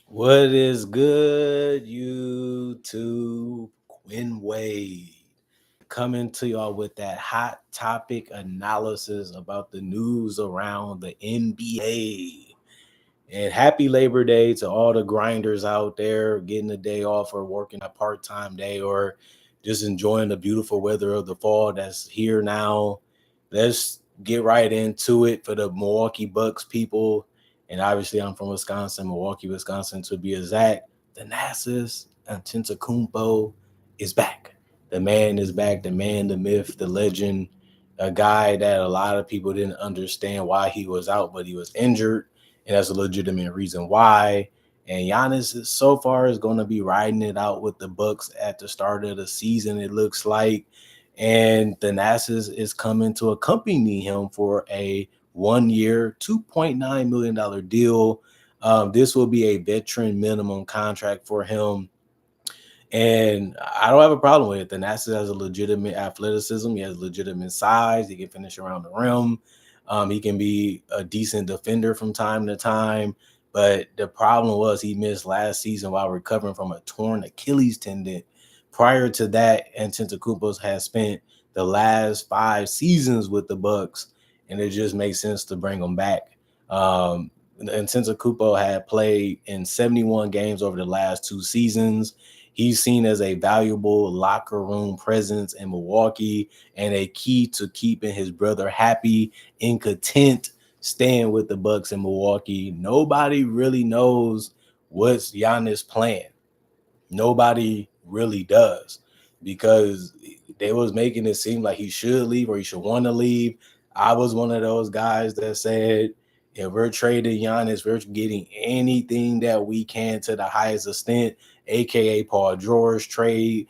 What is good, YouTube? Quinn Wade coming to y'all with that hot topic analysis about the news around the NBA. And happy Labor Day to all the grinders out there getting a day off or working a part time day or just enjoying the beautiful weather of the fall that's here now. Let's get right into it for the Milwaukee Bucks people. And obviously, I'm from Wisconsin, Milwaukee, Wisconsin to be exact. The Nasus Antetokounmpo is back. The man is back. The man, the myth, the legend. A guy that a lot of people didn't understand why he was out, but he was injured, and that's a legitimate reason why. And Giannis so far is going to be riding it out with the Bucks at the start of the season. It looks like, and the Nasus is coming to accompany him for a 1 year, $2.9 million deal. This will be a veteran minimum contract for him. And I don't have a problem with it. The Nasus has a legitimate athleticism. He has legitimate size. He can finish around the rim. He can be a decent defender from time to time. But the problem was he missed last season while recovering from a torn Achilles tendon. Prior to that, Antetokounmpo has spent the last 5 seasons with the Bucks, and it just makes sense to bring him back. Antetokounmpo had played in 71 games over the last 2 seasons. He's seen as a valuable locker room presence in Milwaukee and a key to keeping his brother happy and content staying with the Bucks in Milwaukee. Nobody really knows what's Giannis' plan. Nobody really does, because they was making it seem like he should leave or he should want to leave. I was one of those guys that said, if we're trading Giannis, we're getting anything that we can to the highest extent, aka Paul George trade,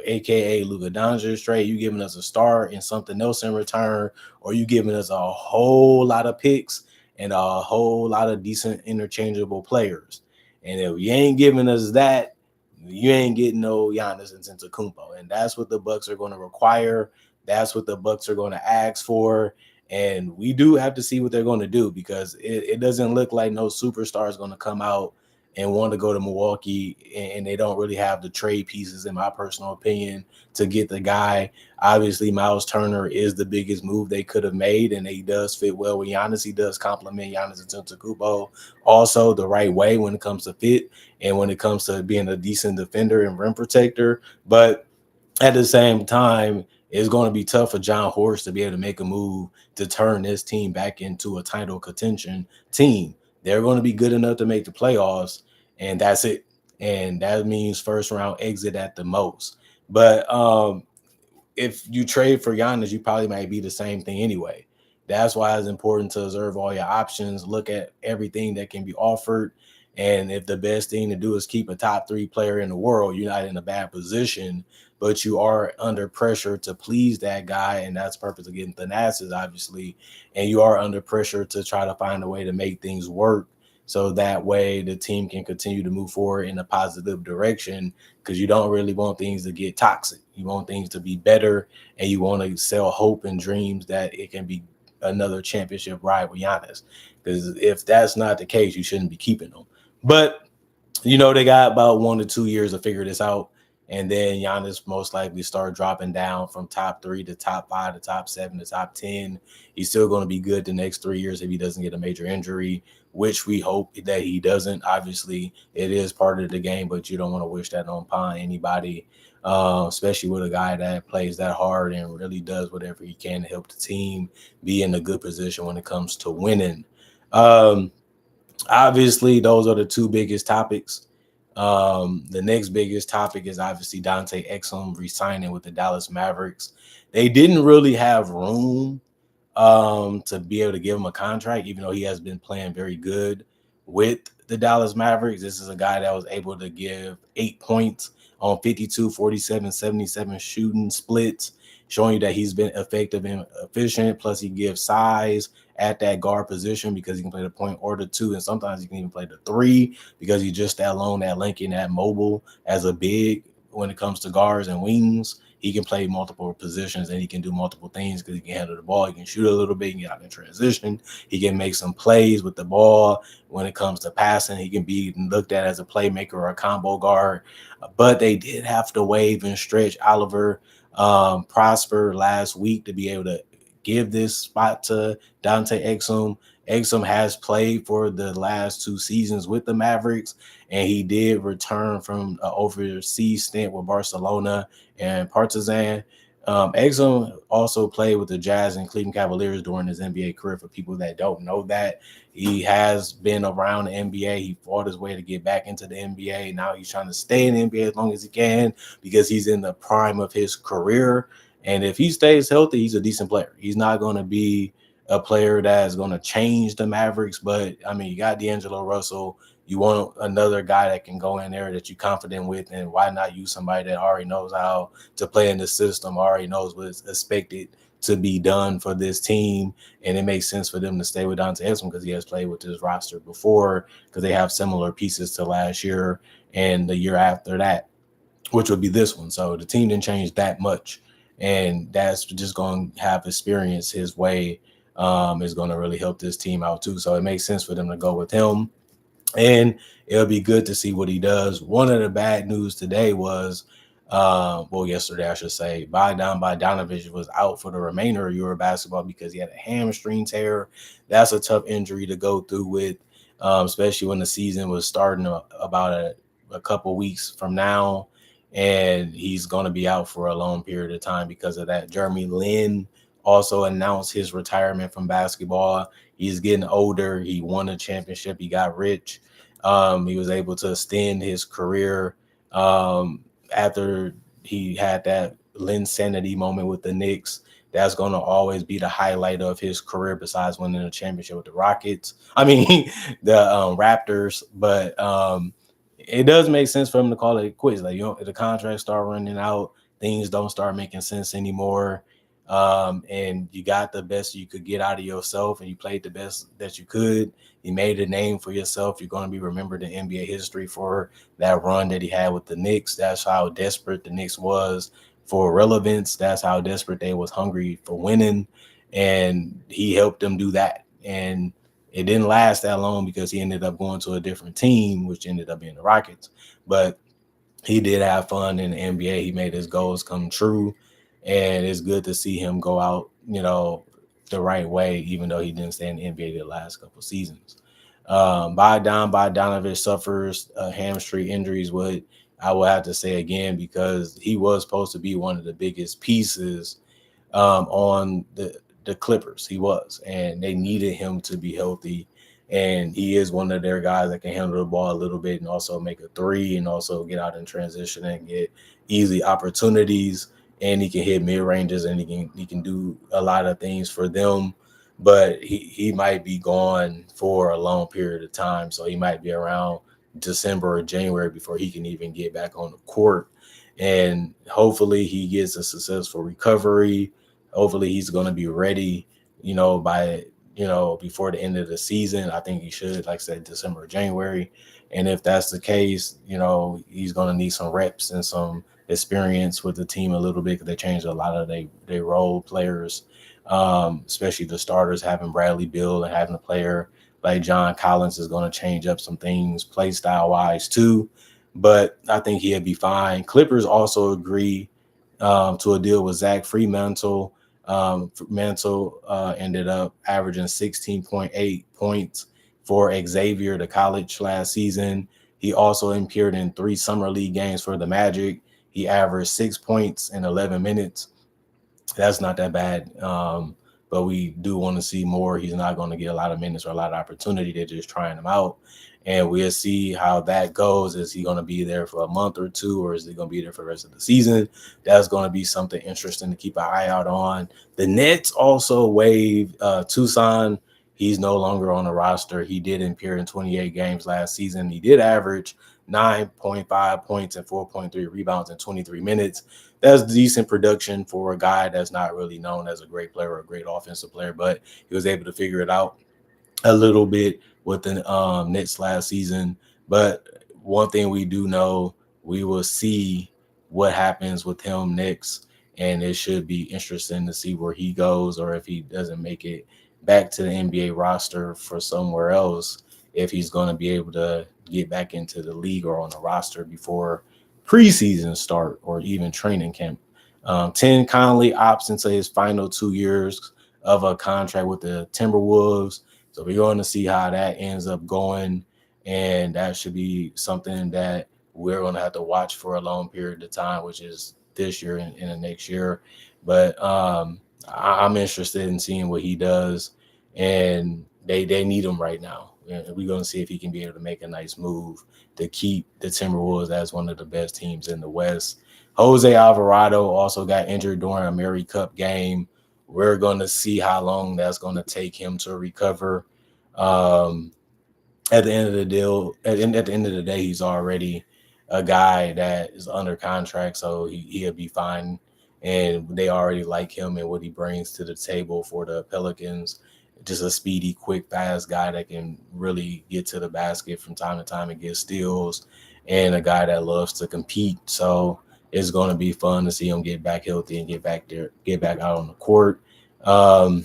aka Luka Doncic trade. You giving us a star and something else in return, or you giving us a whole lot of picks and a whole lot of decent interchangeable players. And if you ain't giving us that, you ain't getting no Giannis Antetokounmpo, and that's what the Bucks are going to require. That's what the Bucks are going to ask for, and we do have to see what they're going to do, because it doesn't look like no superstar is going to come out and want to go to Milwaukee, and they don't really have the trade pieces, in my personal opinion, to get the guy. Obviously, Miles Turner is the biggest move they could have made, and he does fit well with Giannis. He does complement Giannis Antetokounmpo also the right way when it comes to fit and when it comes to being a decent defender and rim protector. But at the same time, it's going to be tough for John Horst to be able to make a move to turn this team back into a title contention team. They're going to be good enough to make the playoffs, and that's it. And that means first round exit at the most. But if you trade for Giannis, you probably might be the same thing anyway. That's why it's important to observe all your options, look at everything that can be offered. And if the best thing to do is keep a top 3 player in the world, you're not in a bad position, but you are under pressure to please that guy. And that's the purpose of getting Thanasis, obviously. And you are under pressure to try to find a way to make things work, so that way the team can continue to move forward in a positive direction, because you don't really want things to get toxic. You want things to be better, and you want to sell hope and dreams that it can be another championship ride with Giannis. Because if that's not the case, you shouldn't be keeping them. But they got about 1 to 2 years to figure this out. And then Giannis most likely start dropping down from top 3 to top 5 to top 7 to top 10. He's still going to be good the next 3 years if he doesn't get a major injury, which we hope that he doesn't. Obviously, it is part of the game, but you don't want to wish that upon anybody, especially with a guy that plays that hard and really does whatever he can to help the team be in a good position when it comes to winning. Um, Obviously, those are the two biggest topics. The next biggest topic is obviously Dante Exum resigning with the Dallas Mavericks. They didn't really have room to be able to give him a contract, even though he has been playing very good with the Dallas Mavericks. This is a guy that was able to give 8 points on 52, 47, 77 shooting splits, showing you that he's been effective and efficient. Plus, he gives size at that guard position, because he can play the point or the 2, and sometimes he can even play the 3, because he's just that long, that lanky, and that mobile as a big when it comes to guards and wings. he can play multiple positions and he can do multiple things because he can handle the ball. He can shoot a little bit, he can get out in transition. He can make some plays with the ball. When it comes to passing, he can be looked at as a playmaker or a combo guard. But they did have to waive and stretch Oliver Prosper last week to be able to give this spot to Dante Exum. Exum has played for the last 2 seasons with the Mavericks, and he did return from an overseas stint with Barcelona and Partizan. Exum also played with the Jazz and Cleveland Cavaliers during his NBA career. For people that don't know that, he has been around the NBA. He fought his way to get back into the NBA. Now he's trying to stay in the NBA as long as he can because he's in the prime of his career. And if he stays healthy, he's a decent player. He's not going to be a player that is going to change the Mavericks. But, I mean, you got D'Angelo Russell. You want another guy that can go in there that you're confident with. And why not use somebody that already knows how to play in the system, already knows what's expected to be done for this team. And it makes sense for them to stay with Dante Exum because he has played with this roster before because they have similar pieces to last year and the year after that, which would be this one. So the team didn't change that much. And that's just going to have experience his way is going to really help this team out too. So it makes sense for them to go with him. And it'll be good to see what he does. One of the bad news today was, yesterday, I should say, Bogdanovich was out for the remainder of Euro basketball because he had a hamstring tear. That's a tough injury to go through with, especially when the season was starting about a couple weeks from now. And he's going to be out for a long period of time because of that. Jeremy Lin also announced his retirement from basketball. He's getting older. He won a championship. He got rich. He was able to extend his career after he had that Linsanity moment with the Knicks. That's going to always be the highlight of his career besides winning a championship with the Rockets. I mean, the Raptors. But it does make sense for him to call it quits. Like, the contracts start running out, things don't start making sense anymore. And you got the best you could get out of yourself, and you played the best that you could. You made a name for yourself. You're going to be remembered in NBA history for that run that he had with the Knicks. That's how desperate the Knicks was for relevance. That's how desperate they was hungry for winning. And he helped them do that. And it didn't last that long because he ended up going to a different team, which ended up being the Rockets. But he did have fun in the NBA. He made his goals come true. And it's good to see him go out, the right way, even though he didn't stay in the NBA the last couple of seasons. Bogdanovich suffers hamstring injuries, what I will have to say again, because he was supposed to be one of the biggest pieces on the Clippers. He was, and they needed him to be healthy. And he is one of their guys that can handle the ball a little bit and also make a three and also get out in transition and get easy opportunities. And he can hit mid ranges and he can do a lot of things for them. But he might be gone for a long period of time. So he might be around December or January before he can even get back on the court. And hopefully he gets a successful recovery. Hopefully he's going to be ready, by, before the end of the season. I think he should, like I said, December or January. And if that's the case, he's going to need some reps and some experience with the team a little bit because they changed a lot of their role players, especially the starters. Having Bradley Beal and having a player like John Collins is going to change up some things play style wise too. But I think he'll be fine. Clippers also agree to a deal with Zach Fremantle. Mantle ended up averaging 16.8 points for Xavier, the college, last season. He also appeared in 3 summer league games for the Magic. He averaged 6 points in 11 minutes. That's not that bad. But we do want to see more. He's not going to get a lot of minutes or a lot of opportunity. They're just trying him out. And we'll see how that goes. Is he going to be there for a month or two, or is he going to be there for the rest of the season? That's going to be something interesting to keep an eye out on. The Nets also waived Tucson. He's no longer on the roster. He did appear in 28 games last season. He did average 9.5 points and 4.3 rebounds in 23 minutes. That's decent production for a guy that's not really known as a great player or a great offensive player, but he was able to figure it out a little bit with the Nets last season. But one thing we do know, we will see what happens with him next and it should be interesting to see where he goes, or if he doesn't make it back to the NBA roster for somewhere else, if he's going to be able to get back into the league or on the roster before preseason start or even training camp. 10 Conley opts into his final 2 years of a contract with the Timberwolves. So we're going to see how that ends up going. And that should be something that we're going to have to watch for a long period of time, which is this year and the next year. But I'm interested in seeing what he does. And they need him right now. And we're going to see if he can be able to make a nice move to keep the Timberwolves as one of the best teams in the West. Jose Alvarado also got injured during a Mary Cup game. We're going to see how long that's going to take him to recover. At the end of the deal, at the end of the day, he's already a guy that is under contract, so he'll be fine. And they already like him and what he brings to the table for the Pelicans. Just a speedy, quick, fast guy that can really get to the basket from time to time and get steals, and a guy that loves to compete. So it's going to be fun to see him get back healthy and get back there, get back out on the court. Other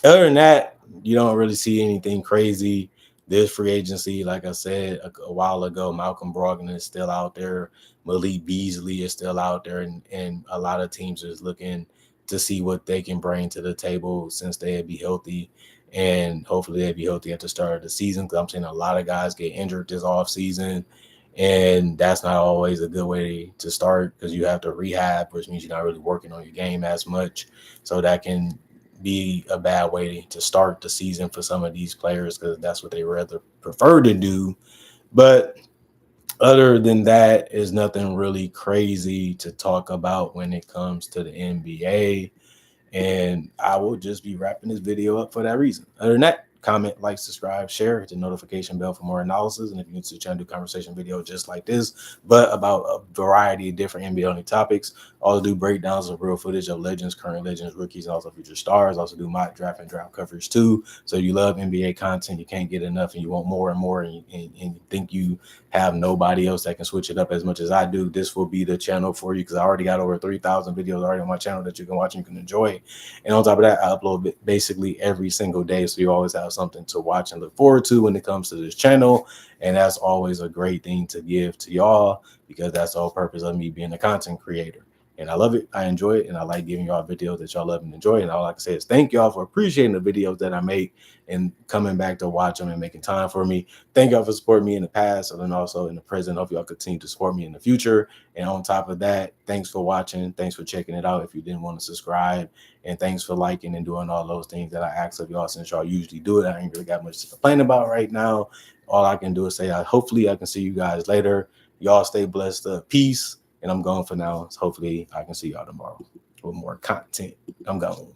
than that, you don't really see anything crazy. This free agency, like I said a while ago, Malcolm Brogdon is still out there. Malik Beasley is still out there, and a lot of teams is looking to see what they can bring to the table since they'd be healthy. And hopefully they'd be healthy at the start of the season, because I'm seeing a lot of guys get injured this offseason. And that's not always a good way to start, because you have to rehab, which means you're not really working on your game as much. So that can be a bad way to start the season for some of these players, because that's what they rather prefer to do. But other than that, is nothing really crazy to talk about when it comes to the NBA. And I will just be wrapping this video up for that reason. Other than that, comment, like, subscribe, share, hit the notification bell for more analysis. And if you need to channel, do conversation video just like this, but about a variety of different NBA only topics. Also do breakdowns of real footage of legends, current legends, rookies, and also future stars. Also do mock draft and draft coverage too. So you love NBA content, you can't get enough, and you want more and more, and you think you have nobody else that can switch it up as much as I do, this will be the channel for you, because I already got over 3,000 videos already on my channel that you can watch and you can enjoy. And on top of that, I upload basically every single day, so you always have something to watch and look forward to when it comes to this channel. And that's always a great thing to give to y'all, because that's the whole purpose of me being a content creator. And I love it, I enjoy it, and I like giving y'all videos that y'all love and enjoy. And all I can say is thank y'all for appreciating the videos that I make and coming back to watch them and making time for me. Thank y'all for supporting me in the past, and then also in the present. Hope y'all continue to support me in the future. And on top of that, thanks for watching. Thanks for checking it out if you didn't want to subscribe. And thanks for liking and doing all those things that I ask of y'all, since y'all usually do it. I ain't really got much to complain about right now. All I can do is say, hopefully I can see you guys later. Y'all stay blessed. Peace. And I'm going for now. Hopefully I can see y'all tomorrow with more content. I'm gone.